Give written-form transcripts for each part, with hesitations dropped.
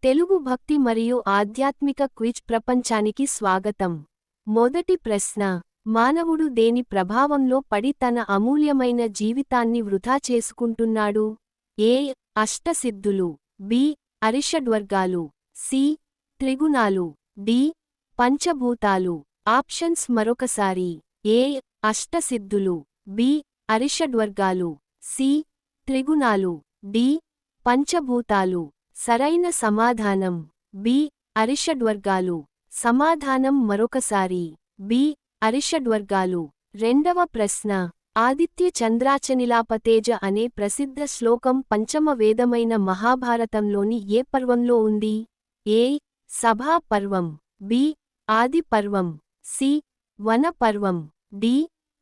తెలుగు భక్తి మరియు ఆధ్యాత్మిక క్విజ్ ప్రపంచానికి స్వాగతం. మొదటి ప్రశ్న: మానవుడు దేని ప్రభావంలో పడి తన అమూల్యమైన జీవితాన్ని వృథా చేసుకుంటున్నాడు? ఏ. అష్టసిద్ధులు. బి. అరిషడ్వర్గాలు. సి. త్రిగుణాలు. డి. పంచభూతాలు. ఆప్షన్స్ మరొకసారి. ఏ. అష్టసిద్ధులు. బి. అరిషడ్వర్గాలు. సి. త్రిగుణాలు. డి. పంచభూతాలు. సరైన సమాధానం బి. అరిషడ్వర్గాలు. సమాధానం మరొకసారి. బి. అరిషడ్వర్గాలు. రెండవ ప్రశ్న: ఆదిత్య చంద్రాచనిలాపతేజ అనే ప్రసిద్ధ శ్లోకం పంచమ వేదమైన మహాభారతంలోని ఏ పర్వంలో ఉంది? ఏ. సభా పర్వం. బి. ఆది పర్వం. సి. వన పర్వం. డి.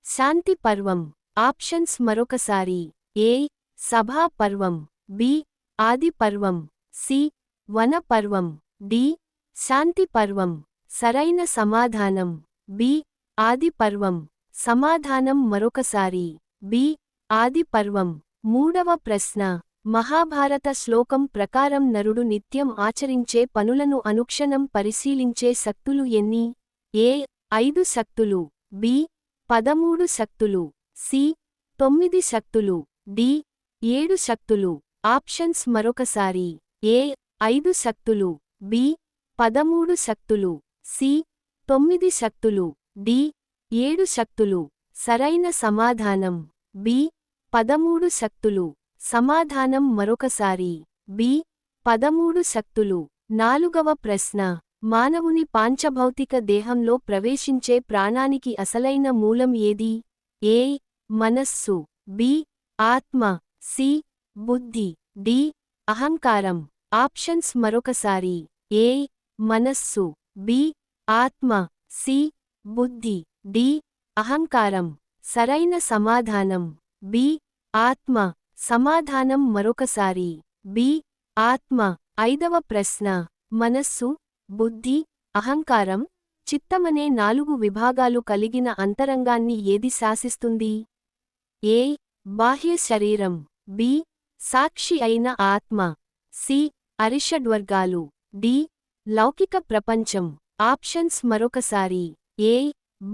శాంతి పర్వం. ఆప్షన్స్ మరొకసారి. ఏ. సభా పర్వం. బి. ఆది పర్వం. సి. వన పర్వం. డి. శాంతి పర్వం. సరైన సమాధానం బి. ఆది పర్వం. సమాధానం మరొకసారి. బి. ఆది పర్వం. మూడవ ప్రశ్న: మహాభారత శ్లోకం ప్రకారం నరుడు నిత్యం ఆచరించే పనులను అనుక్షణం పరిశీలించే శక్తులు ఎన్ని? ఏ. 5 శక్తులు. బి. 13 శక్తులు. సి. 9 శక్తులు. డి. 7 శక్తులు. ఆప్షన్స్ మరొకసారి. ఏ. 5 శక్తులు. బి. 13 శక్తులు. సి. 9 శక్తులు. డి. 7 శక్తులు. సరైన సమాధానం బి. 13 శక్తులు. సమాధానం మరొకసారి. బి. 13 శక్తులు. నాలుగవ ప్రశ్న: మానవుని పాంచభౌతిక దేహంలో ప్రవేశించే ప్రాణానికి అసలైన మూలం ఏది? ఏ. మనస్సు. బి. ఆత్మ. సి. బుద్ధి. డి. అహంకారం. ఆప్షన్స్ మరొకసారి. ఏ. మనస్సు. బి. ఆత్మ. సి. బుద్ధి. డి. అహంకారం. సరైన సమాధానం బి. ఆత్మ. సమాధానం మరొకసారి. బి. ఆత్మ. ఐదవ ప్రశ్న: మనస్సు, బుద్ధి, అహంకారం, చిత్తమనే 4 విభాగాలు కలిగిన అంతరంగాన్ని ఏది శాసిస్తుంది? ఏ. బాహ్య శరీరం. బి. సాక్షి అయిన ఆత్మ. సి. అరిషడ్వర్గాలు. డి. లౌకిక ప్రపంచం. ఆప్షన్స్ మరొకసారి. ఏ.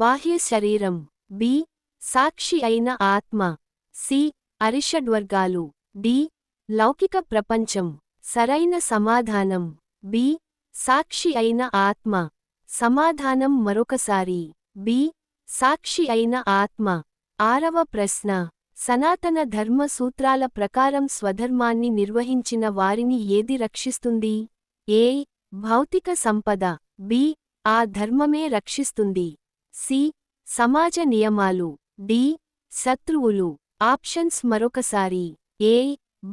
బాహ్య శరీరం. బి. సాక్షి అయిన ఆత్మ. సి. అరిషడ్వర్గాలు. డి. లౌకిక ప్రపంచం. సరైన సమాధానం బి. సాక్షి అయిన ఆత్మ. సమాధానం మరొకసారి. బి. సాక్షి అయిన ఆత్మ. ఆరవ ప్రశ్న: సనాతన ధర్మ సూత్రాల ప్రకారం స్వధర్మాన్ని నిర్వహించిన వారిని ఏది రక్షిస్తుంది? ఏ. భౌతిక సంపద. బి. ఆ ధర్మమే రక్షిస్తుంది. సి. సమాజ నియమాలు. డి. శత్రువులు. ఆప్షన్స్ మరొకసారి. ఏ.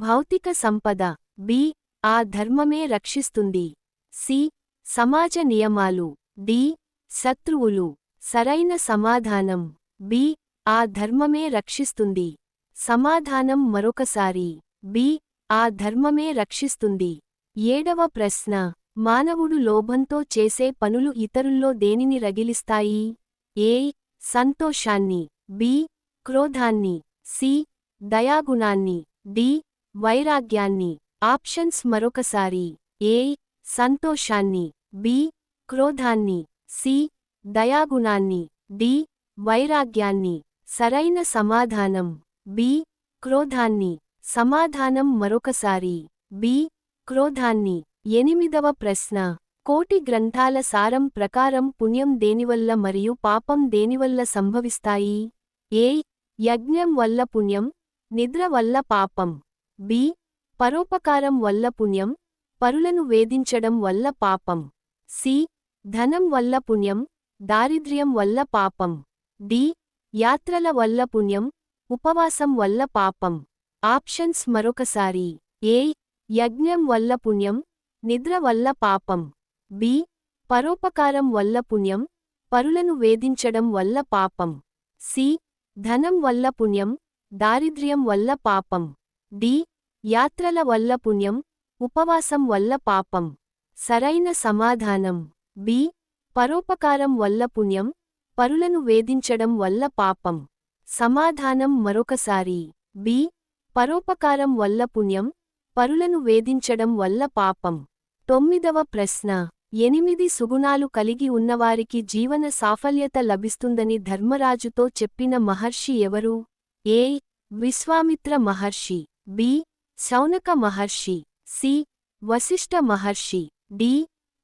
భౌతిక సంపద. బి. ఆ ధర్మమే రక్షిస్తుంది. సి. సమాజ నియమాలు. డి. శత్రువులు. సరైన సమాధానం బి. ఆ ధర్మమే రక్షిస్తుంది. సమాధానం మరొకసారి. బి. ఆ ధర్మమే రక్షిస్తుంది. ఏడవ ప్రశ్న: మానవుడు లోభంతో చేసే పనులు ఇతరుల్లో దేనిని రగిలిస్తాయి? ఏ. సంతోషాన్ని. బి. క్రోధాన్ని. సి. దయాగుణాన్ని. డి. వైరాగ్యాన్ని. ఆప్షన్స్ మరొకసారి. ఏ. సంతోషాన్ని. బి. క్రోధాన్ని. సి. దయాగుణాన్ని. డి. వైరాగ్యాన్ని. సరైన సమాధానం బి. క్రోధాన్ని. సమాధానం మరొకసారి. బి. క్రోధాన్ని. ఎనిమిదవ ప్రశ్న: కోటి గ్రంథాల సారం ప్రకారం పుణ్యం దేనివల్ల మరియు పాపం దేనివల్ల సంభవిస్తాయి? ఏ. యజ్ఞం వల్ల పుణ్యం, నిద్ర వల్ల పాపం. బి. పరోపకారం వల్ల పుణ్యం, పరులను వేధించడం వల్ల పాపం. సి. ధనం వల్ల పుణ్యం, దారిద్ర్యం వల్ల పాపం. డి. యాత్రల వల్ల పుణ్యం, ఉపవాసం వల్ల పాపం. ఆప్షన్స్ మరొకసారి. ఏ. యజ్ఞం వల్ల పుణ్యం, నిద్ర వల్ల పాపం. బి. పరోపకారం వల్ల పుణ్యం, పరులను వేధించడం వల్ల పాపం. సి. ధనం వల్ల పుణ్యం, దారిద్ర్యం వల్ల పాపం. డి. యాత్రల వల్ల పుణ్యం, ఉపవాసం వల్ల పాపం. సరైన సమాధానం బి. పరోపకారం వల్ల పుణ్యం, పరులను వేధించడం వల్ల పాపం. సమాధానం మరొకసారి. బి. పరోపకారం వల్ల పుణ్యం, పరులను వేధించడం వల్ల పాపం. 9వ ప్రశ్న. 8 సుగుణాలు కలిగి ఉన్నవారికి జీవన సాఫల్యత లభిస్తుందని ధర్మరాజుతో చెప్పిన మహర్షి ఎవరు? ఏ. విశ్వామిత్ర మహర్షి. బి. శౌనక మహర్షి. సి. వశిష్ఠ మహర్షి. డి.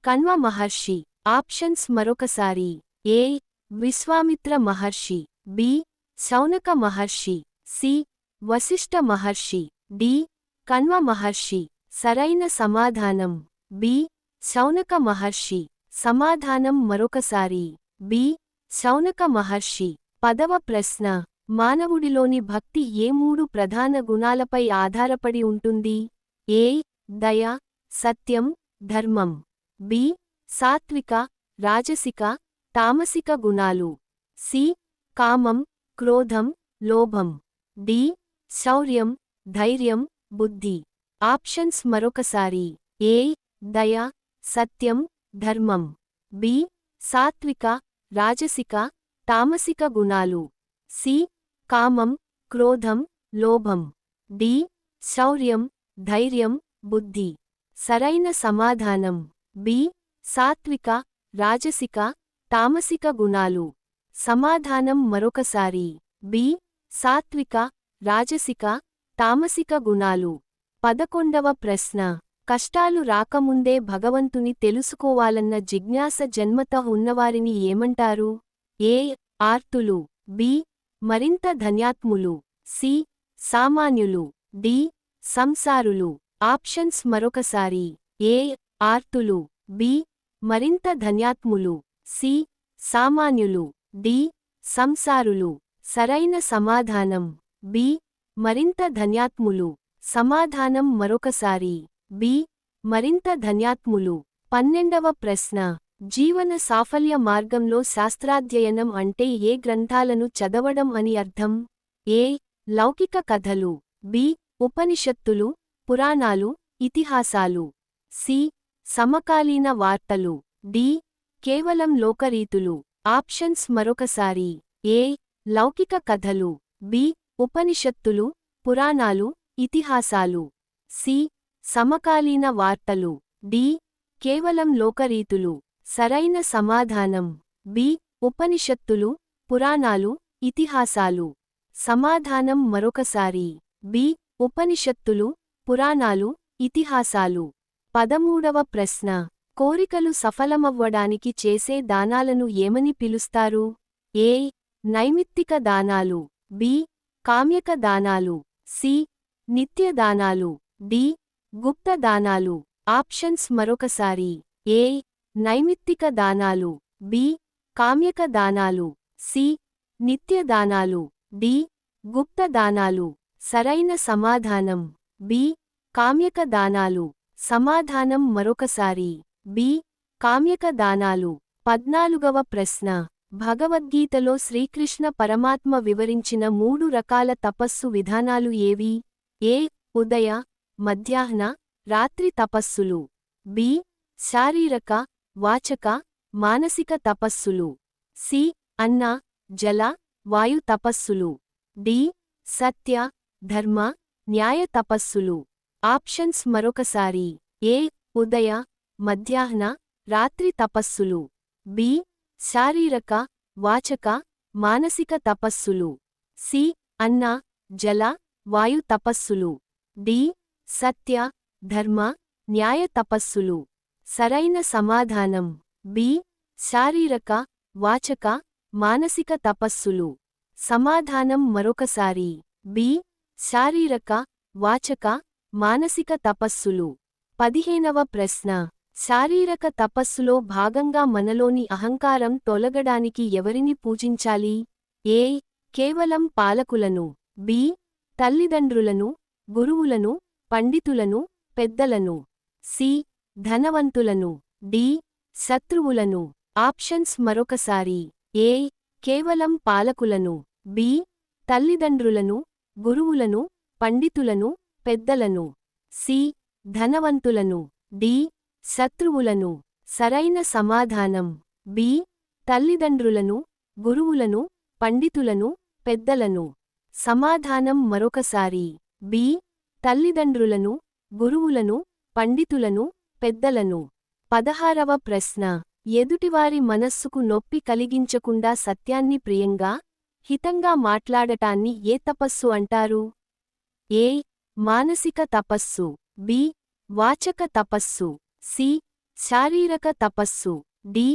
కణ్వ మహర్షి. ఆప్షన్స్ మరొకసారి. ఏ. విశ్వామిత్ర మహర్షి. బి. శౌనక మహర్షి. సి. వశిష్ఠ మహర్షి. డి. కణ్వ మహర్షి. సరైన సమాధానం బి. శౌనక మహర్షి. సమాధానం మరొకసారి. బి. శౌనక మహర్షి. 10వ ప్రశ్న. మానవుడిలోని భక్తి ఏ 3 ప్రధాన గుణాలపై ఆధారపడి ఉంటుంది? ఏ. దయ, సత్యం, ధర్మం. బి. సాత్విక, రాజసిక, తామసిక గుణాలు. సి. కామం, క్రోధం, లోభం. డి. శౌర్యం, ధైర్యం, బుద్ధి. ఆప్షన్స్ మరొకసారి. ఏ. దయ, సత్యం, ధర్మం. బి. సాత్విక, రాజసిక, తామసిక గుణాలు. సి. కామం, క్రోధం, లోభం. డి. శౌర్యం, ధైర్యం, బుద్ధి. సరైన సమాధానం బి. సాత్విక, రాజసిక, తామసిక గుణాలు. సమాధానం మరొకసారి. బి. సాత్విక, రాజసిక, తామసిక గుణాలు. 11వ ప్రశ్న. కష్టాలు రాకముందే భగవంతుని తెలుసుకోవాలన్న జిజ్ఞాస జన్మతః ఉన్నవారిని ఏమంటారు? ఏ. ఆర్తులు. బి. మరింత ధన్యాత్ములు. సి. సామాన్యులు. డి. సంసారులు. ఆప్షన్స్ మరొకసారి. ఏ. ఆర్తులు. బి. మరింత ధన్యాత్ములు. సి. సామాన్యులు. డి. సంసారులు. సరైన సమాధానం బి. మరింత ధన్యాత్ములు. సమాధానం మరొకసారి. బి. మరింత ధన్యాత్ములు. 12వ ప్రశ్న. జీవన సాఫల్య మార్గంలో శాస్త్రాధ్యయనం అంటే ఏ గ్రంథాలను చదవడం అని అర్థం? ఏ. లౌకిక కథలు. బి. ఉపనిషత్తులు, పురాణాలు, ఇతిహాసాలు. సి. సమకాలీన వార్తలు. డి. కేవలం లోకరీతులు. ఆప్షన్స్ మరొకసారి. ఏ. లౌకిక కథలు. బి. ఉపనిషత్తులు, పురాణాలు, ఇతిహాసాలు. సి. సమకాలీన వార్తలు. డి. కేవలం లోకరీతులు. సరైన సమాధానం బి. ఉపనిషత్తులు, పురాణాలు, ఇతిహాసాలు. సమాధానం మరొకసారి. బి. ఉపనిషత్తులు, పురాణాలు, ఇతిహాసాలు. 13వ ప్రశ్న. కోరికలు సఫలమవ్వడానికి చేసే దానాలను ఏమని పిలుస్తారు? ఏ. నైమిత్తిక దానాలు. బి. కామ్యక దానాలు. సి. నిత్య దానాలు. డి. గుప్త దానాలు. ఆప్షన్స్ మరొకసారి. ఏ. నైమిత్తిక దానాలు. బి. కామ్యక దానాలు. సి. నిత్య దానాలు. డి. గుప్త దానాలు. సరైన సమాధానం బి. కామ్యక దానాలు. సమాధానం మరొకసారి. బి. కామ్యక దానాలు. 14వ ప్రశ్న. భగవద్గీతలో శ్రీకృష్ణ పరమాత్మ వివరించిన 3 రకాల తపస్సు విధానాలు ఏవి? ఏ. ఉదయ, మధ్యాహ్న, రాత్రి తపస్సులు. బి. శారీరక, వాచక, మానసిక తపస్సులు. సి. అన్న, జల, వాయు తపస్సులు. డి. సత్య, ధర్మ, న్యాయ తపస్సులు. ఆప్షన్స్ మరొకసారి. ఏ. ఉదయ, మధ్యాహ్న, రాత్రి తపస్సులు. బి. శారీరక, వాచక, మానసిక తపస్సులు. సి. అన్న, జల, వాయు తపస్సులు. డి. సత్య, ధర్మ, న్యాయ తపస్సులు. సరైన సమాధానం బి. శారీరక, వాచక, మానసిక తపస్సులు. సమాధానం మరొకసారి. బి. శారీరక, వాచక, మానసిక తపస్సులు. 15వ ప్రశ్న. శారీరక తపస్సులో భాగంగా మనలోని అహంకారం తొలగడానికి ఎవరిని పూజించాలి? ఏ. కేవలం పాలకులను. బి. తల్లిదండ్రులను, గురువులను, పండితులను, పెద్దలను. సి. ధనవంతులను. డి. శత్రువులను. ఆప్షన్స్ మరొకసారి. ఏ. కేవలం పాలకులను. బి. తల్లిదండ్రులను, గురువులను, పండితులను, పెద్దలను. సి. ధనవంతులను. డి. శత్రువులను. సరైన సమాధానం బి. తల్లిదండ్రులను, గురువులను, పండితులను, పెద్దలను. సమాధానం మరొకసారి. బి. తల్లిదండ్రులను, గురువులను, పండితులను, పెద్దలను. 16వ ప్రశ్న. ఎదుటివారి మనస్సుకు నొప్పి కలిగించకుండా సత్యాన్ని ప్రియంగా, హితంగా మాట్లాడటాన్ని ఏ తపస్సు అంటారు? ఏ. మానసిక తపస్సు. బి. వాచక తపస్సు. సి. శారీరక తపస్సు. డి.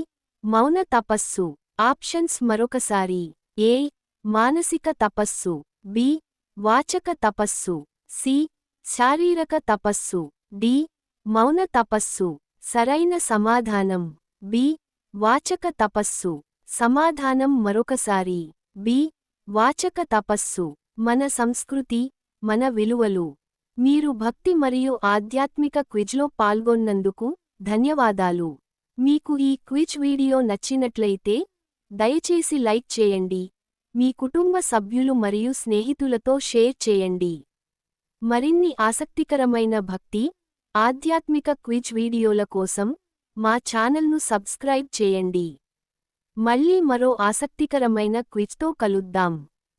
మౌన తపస్సు. ఆప్షన్స్ మరొకసారి. ఏ. మానసిక తపస్సు. బి. వాచక తపస్సు. సి. శారీరక తపస్సు. డి. మౌన తపస్సు. సరైన సమాధానం బి. వాచక తపస్సు. సమాధానం మరొకసారి. బి. వాచక తపస్సు. మన సంస్కృతి, మన విలువలు. మీరు భక్తి మరియు ఆధ్యాత్మిక క్విజ్లో పాల్గొన్నందుకు ధన్యవాదాలు. మీకు ఈ క్విజ్ వీడియో నచ్చినట్లయితే దయచేసి లైక్ చేయండి, మీ కుటుంబ సభ్యులు మరియు స్నేహితులతో షేర్ చేయండి. మరిన్ని ఆసక్తికరమైన భక్తి, ఆధ్యాత్మిక క్విజ్ వీడియోల కోసం మా ఛానల్ను సబ్స్క్రైబ్ చేయండి. మళ్ళీ మరో ఆసక్తికరమైన క్విజ్తో కలుద్దాం.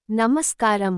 నమస్కారం.